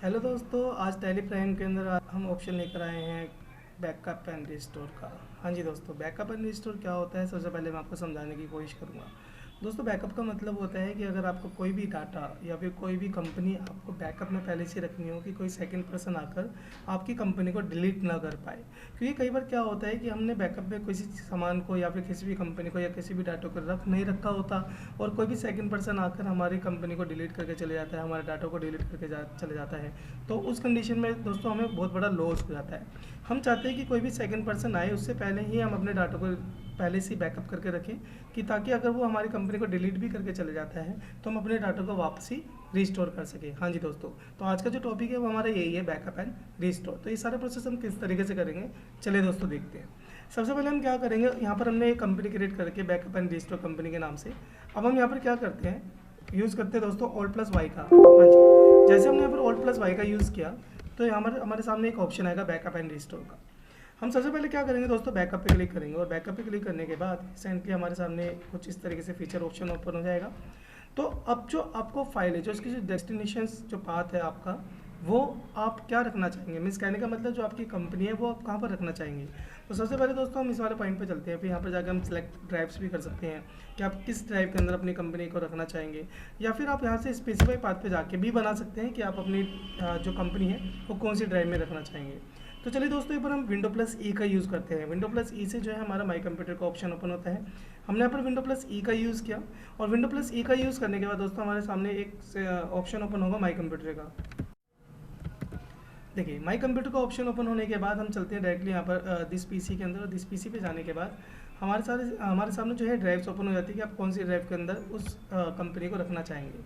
Hello दोस्तों, आज tally prime के अंदर हम ऑप्शन लेकर आए हैं बैकअप एंड रिस्टोर का। हाँ जी दोस्तों, बैकअप एंड रिस्टोर क्या होता है सबसे पहले मैं आपको समझाने की कोशिश करूँगा। दोस्तों, बैकअप का मतलब होता है कि अगर आपको कोई भी डाटा या फिर कोई भी कंपनी आपको बैकअप में पहले से रखनी हो कि कोई सेकंड पर्सन आकर आपकी कंपनी को डिलीट ना कर पाए। क्योंकि कई बार क्या होता है कि हमने बैकअप में किसी सामान को या फिर किसी भी कंपनी को या किसी भी डाटा को रख नहीं रखा होता और कोई भी सेकंड पर्सन आकर हमारी कंपनी को डिलीट करके चले जाता है, हमारे डाटा को डिलीट करके चले जाता है, तो उस कंडीशन में दोस्तों हमें बहुत बड़ा लॉस हो जाता है। हम चाहते हैं कि कोई भी सेकंड पर्सन आए उससे पहले ही हम अपने डाटा को पहले से बैकअप करके रखें कि ताकि अगर वो हमारी कंपनी को डिलीट भी करके चले जाता है तो हम अपने डाटा को वापसी रिस्टोर कर सकें। हाँ जी दोस्तों, तो आज का जो टॉपिक है वो हमारा यही है, बैकअप एंड रिस्टोर। तो ये सारे प्रोसेस हम किस तरीके से करेंगे, चलिए दोस्तों देखते हैं। सबसे पहले हम क्या करेंगे, यहाँ पर हमने एक कंपनी क्रिएट करके बैकअप एंड रिस्टोर कंपनी के नाम से। अब हम यहाँ पर क्या करते हैं, यूज़ करते हैं दोस्तों Alt+Y का। हाँ जी, जैसे हमने यहाँ पर Alt+Y का यूज़ किया तो यहाँ पर हमारे सामने एक ऑप्शन आएगा बैकअप एंड रिस्टोर का। हम सबसे पहले क्या करेंगे दोस्तों, बैकअप पे क्लिक करेंगे और बैकअप पे क्लिक करने के बाद रिसेंटली हमारे सामने कुछ इस तरीके से फीचर ऑप्शन ओपन हो जाएगा। तो अब जो आपको फाइल है, जो इसकी जो डेस्टिनेशन जो पाथ है आपका, वो आप क्या रखना चाहेंगे, मीन्स कहने का मतलब जो आपकी कंपनी है वो आप कहाँ पर रखना चाहेंगे। तो सबसे पहले दोस्तों हम इस वाले पॉइंट पे चलते हैं, फिर यहाँ पर जाकर हम सिलेक्ट ड्राइव्स भी कर सकते हैं कि आप किस ड्राइव के अंदर अपनी कंपनी को रखना चाहेंगे, या फिर आप यहाँ से स्पेसिफाई पाथ पे जाके भी बना सकते हैं कि आप अपनी जो कंपनी है वो कौन सी ड्राइव में रखना चाहेंगे। तो चलिए दोस्तों, यहाँ पर हम Windows+E का यूज़ करते हैं। Windows+E से जो है हमारा माई कंप्यूटर का ऑप्शन ओपन होता है। हमने यहाँ पर Windows+E का यूज़ किया और Windows+E का यूज़ करने के बाद दोस्तों हमारे सामने एक ऑप्शन ओपन होगा माई कंप्यूटर का। देखिए, माई कंप्यूटर का ऑप्शन ओपन होने के बाद हम चलते हैं डायरेक्टली यहाँ पर दिस पीसी के अंदर, और दिस पीसी पे जाने के बाद हमारे सामने जो है ड्राइव्स ओपन हो जाती है कि आप कौन सी ड्राइव के अंदर उस कंपनी को रखना चाहेंगे।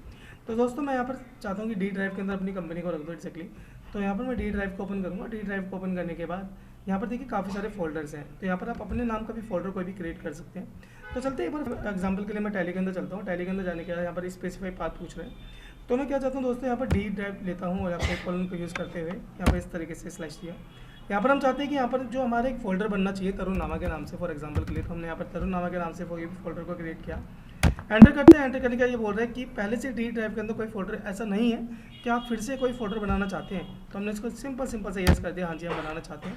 तो दोस्तों मैं यहाँ पर चाहता हूँ कि डी ड्राइव के अंदर अपनी कंपनी को रख दो एक्जैक्टली। तो यहाँ पर मैं डी ड्राइव को ओपन करूँगा। डी ड्राइव को ओपन करने के बाद यहाँ पर देखिए काफ़ी सारे फोल्डर्स हैं, तो यहाँ पर आप अपने नाम का भी फोल्डर कोई भी क्रिएट कर सकते हैं। तो चलते हैं एक बार एग्जाम्पल के लिए मैं टैली के अंदर चलता हूँ। टैली के अंदर जाने के बाद यहाँ पर स्पेसिफाई पाथ पूछ रहे हैं, तो मैं क्या चाहता हूँ दोस्तों, यहाँ पर डी ड्राइव लेता हूँ और यहाँ पर कॉलम को यूज़ करते हुए यहाँ पर इस तरीके से स्लैश दिया। यहाँ पर हम चाहते हैं कि यहाँ पर जो हमारा एक फोल्डर बनना चाहिए तरुण नामा के नाम से, फॉर एग्जांपल के लिए, तो हमने यहाँ पर तरुण नामा के नाम से फोल्डर को क्रिएट किया। एंटर करते हैं। एंटर करने का ये बोल रहा है कि पहले से डी ड्राइव के अंदर कोई फोल्डर ऐसा नहीं है कि आप फिर से कोई फोल्डर बनाना चाहते हैं, तो हमने इसको सिंपल से यस कर दिया, हाँ जी हम बनाना चाहते हैं।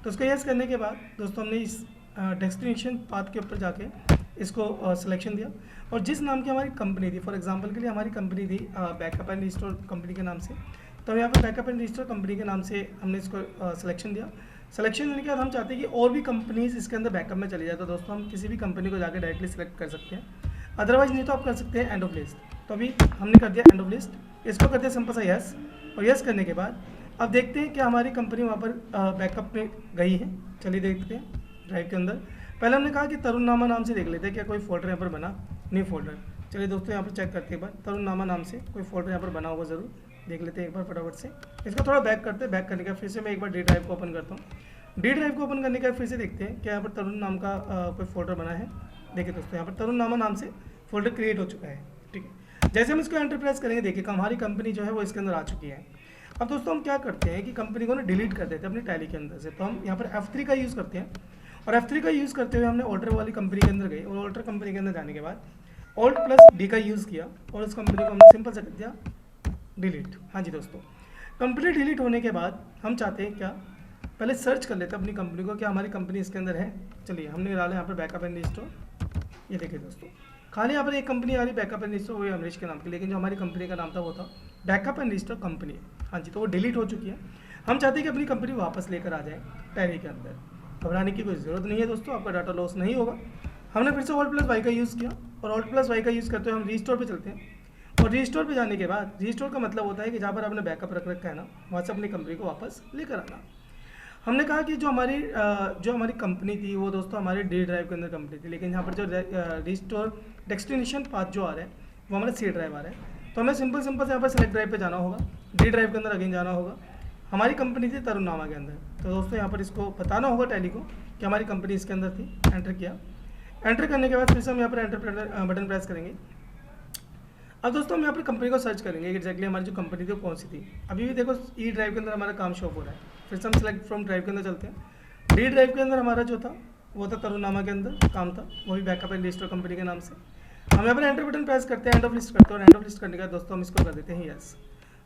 तो इसको यस करने के बाद दोस्तों हमने इस डेस्टिनेशन पाथ के ऊपर जाके इसको सिलेक्शन दिया और जिस नाम की हमारी कंपनी थी, फॉर एग्जांपल के लिए हमारी कंपनी थी बैकअप एंड रिस्टोर कंपनी के नाम से, तो यहाँ पर बैकअप एंड रिस्टोर कंपनी के नाम से हमने इसको सिलेक्शन दिया। सिलेक्शन देने के बाद हम चाहते हैं कि और भी कंपनीज इसके अंदर बैकअप में चली जाए, तो दोस्तों हम किसी भी कंपनी को जाकर डायरेक्टली सिलेक्ट कर सकते हैं, अदरवाइज नहीं तो आप कर सकते हैं एंड ऑफ लिस्ट। तो अभी हमने कर दिया एंड ऑफ लिस्ट, इसको कर दिया सिंपल सा यस, और यस करने के बाद अब देखते हैं कि हमारी कंपनी वहाँ पर बैकअप में गई है। चलिए देखते हैं ड्राइव के अंदर। पहले हमने कहा कि तरुण नामा नाम से देख लेते हैं क्या कोई फोल्डर यहाँ पर बना, न्यू फोल्डर। चलिए दोस्तों यहाँ पर चेक करते हैं एक बार, तरुण नामा नाम से कोई फोल्डर यहाँ पर बना होगा ज़रूर, देख लेते हैं एक बार फटाफट से। इसको थोड़ा बैक करते हैं, बैक करने का फिर से मैं एक बार डी ड्राइव को ओपन करता हूँ। डी ड्राइव को ओपन करने का फिर से देखते हैं क्या यहाँ पर तरुण नाम का कोई फोल्डर बना है। देखिए दोस्तों यहाँ पर तरुण नामा नाम से फोल्डर क्रिएट हो चुका है, ठीक है। जैसे हम इसको एंटर प्रेस करेंगे, देखिए हमारी कंपनी जो है वो इसके अंदर आ चुकी है। अब दोस्तों हम क्या करते हैं कि कंपनी को ना डिलीट कर देते हैं अपनी टैली के अंदर से, तो हम यहाँ पर F3 का यूज़ करते हैं और F3 का यूज़ करते हुए हमने ऑल्टर वाली कंपनी के अंदर गए और ऑल्टर कंपनी के अंदर जाने के बाद Alt+D का यूज़ किया और उस कंपनी को हमने सिंपल से कर दिया डिलीट। हाँ जी दोस्तों, कंपनी डिलीट होने के बाद हम चाहते हैं क्या, पहले सर्च कर लेते हैं अपनी कंपनी को, क्या हमारी कंपनी इसके अंदर है। चलिए हमने डाला यहाँ पर बैकअप एंड रिस्टोर, ये देखिए दोस्तों खाली यहाँ पर एक कंपनी आ रही बैकअप एंड रिस्टोर, वो अमरीश के नाम की, लेकिन जो हमारी कंपनी का नाम था वो था बैकअप एंड रिस्टोर कंपनी। हाँ जी, तो वो डिलीट हो चुकी है। हम चाहते हैं कि अपनी कंपनी वापस लेकर आ जाए टैली के अंदर। घबराने की कोई ज़रूरत नहीं है दोस्तों, आपका डाटा लॉस नहीं होगा। हमने फिर से Alt+Y का यूज़ किया और Alt+Y का यूज़ करते हुए हम रिस्टोर पे चलते हैं और रिस्टोर पे जाने के बाद, रिस्टोर का मतलब होता है कि जहाँ पर आपने बैकअप रख रखा है ना, वहाँ से अपनी कंपनी को वापस लेकर आना। हमने कहा कि जो हमारी कंपनी थी वो दोस्तों हमारे डी ड्राइव के अंदर कंपनी थी, लेकिन यहाँ पर जो रिस्टोर डेस्टिनेशन पाथ जो आ रहा है वो हमारा सी ड्राइव आ रहा है। तो हमें सिंपल से यहाँ पर सेलेक्ट ड्राइव पे जाना होगा, डी ड्राइव के अंदर अगेन जाना होगा। हमारी कंपनी थी तरुण नामा के अंदर, तो दोस्तों यहाँ पर इसको बताना होगा टैली को कि हमारी कंपनी इसके अंदर थी। एंटर किया, एंटर करने के बाद फिर से हम यहाँ पर एंटर बटन प्रेस करेंगे। अब दोस्तों हम यहाँ पर कंपनी को सर्च करेंगे एक्जैक्टली हमारी जो कंपनी थी वो कौन सी थी। अभी भी देखो ई ड्राइव के अंदर हमारा काम शो हो रहा है। फिर से हम सेलेक्ट फ्रॉम ड्राइव के अंदर चलते हैं। डी ड्राइव के अंदर हमारा जो था वो था तरुण नामा के अंदर काम था, वो भी बैकअप एंड रिस्टोर कंपनी के नाम से। हम यहाँ पर एंटर बटन प्रेस करते हैं, एंड ऑफ लिस्ट करते हैं और एंड ऑफ लिस्ट करने के बाद दोस्तों हम इसको कर देते हैं यस।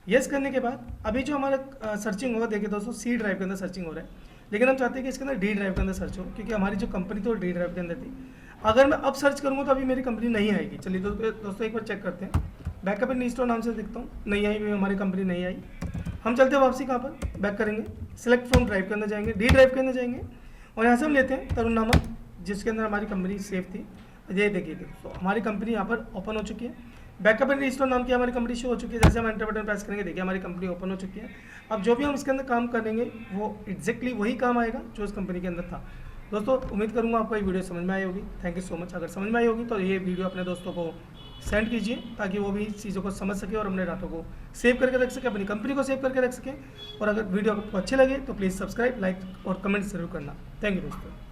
यस करने के बाद अभी जो हमारा सर्चिंग होगा, देखिए दोस्तों सी ड्राइव के अंदर सर्चिंग हो रहा है, लेकिन हम चाहते हैं कि इसके अंदर डी ड्राइव के अंदर सर्च हो, क्योंकि हमारी जो कंपनी थी वो डी ड्राइव के अंदर थी। अगर मैं अब सर्च करूँगा तो अभी मेरी कंपनी नहीं आएगी। चलिए दोस्तों एक बार चेक करते हैं। बैकअप एंड रिस्टोर नाम से देखता हूँ, नहीं आई, हमारी कंपनी नहीं आई। हम चलते हैं वापसी कहाँ पर, बैक करेंगे, सिलेक्ट फ्रॉम ड्राइव के अंदर जाएंगे, डी ड्राइव के अंदर जाएंगे और यहाँ से हम लेते हैं तरुण नामक, जिसके अंदर हमारी कंपनी सेव थी। ये देखिए तो हमारी कंपनी यहाँ पर ओपन हो चुकी है। बैकअप एंड रिस्टोर नाम की हमारी कंपनी शो हो चुकी है। जैसे हम एंटर बटन प्रेस करेंगे, देखिए हमारी कंपनी ओपन हो चुकी है। अब जो भी हम इसके अंदर काम करेंगे वो एग्जैक्टली वही काम आएगा जो इस कंपनी के अंदर था। दोस्तों उम्मीद करूँगा आपको ये वीडियो समझ में आई होगी। Thank you so much. अगर समझ में आई होगी तो ये वीडियो अपने दोस्तों को सेंड कीजिए, ताकि वो भी चीज़ों को समझ सके और अपने डाटा को सेव करके रख सके, अपनी कंपनी को सेव करके रख सके। और अगर वीडियो आपको अच्छे लगे तो प्लीज़ सब्सक्राइब, लाइक और कमेंट जरूर करना। थैंक यू दोस्तों।